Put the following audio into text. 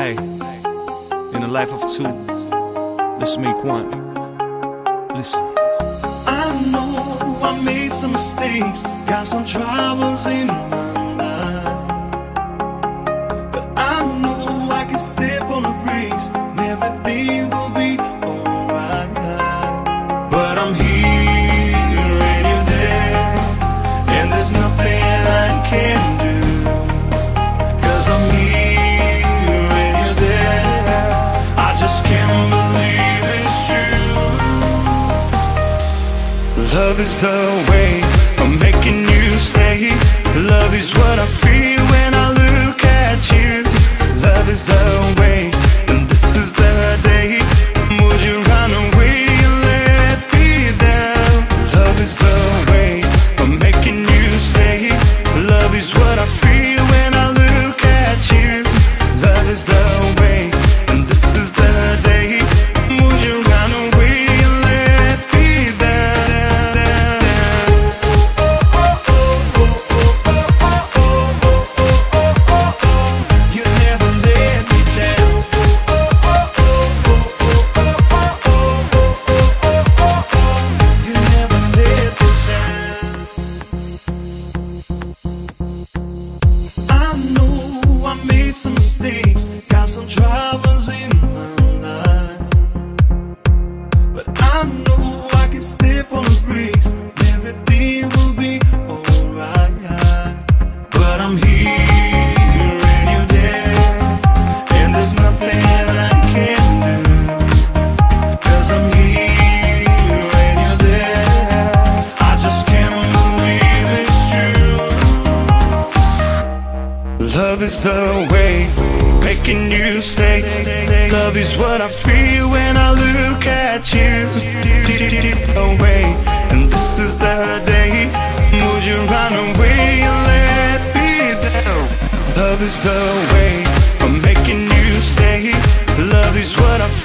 Hey, in the life of two, let's make one. Listen. I know I made some mistakes, got some troubles in my life, but I know I can step on the brakes and everything will be alright. But I'm here and you're there, and there's nothing I can do, 'cause I'm here and you're there. I just can't believe it's true. Love is the way I'm making you stay. Love is what I feel when I look at you. Love is the way, and this is the day. Would you run away and let me down? Love is the way I'm making you stay. Love is what I feel when I look at you. Love is the way, and this is the day. Would you run away and let me down? You never let me down. You never let me down. I know I made some mistakes, got some troubles in my life, but I know I can step on the brakes, everything will be alright. But I'm here and you're there, and there's nothing I can do, 'cause I'm here and you're there. I just can't believe it's true. Love is the way, making you stay. Love is what I feel when I look at you. Deep away, and this is the day. Would you run away and let me down? Love is the way, I'm making you stay. Love is what I feel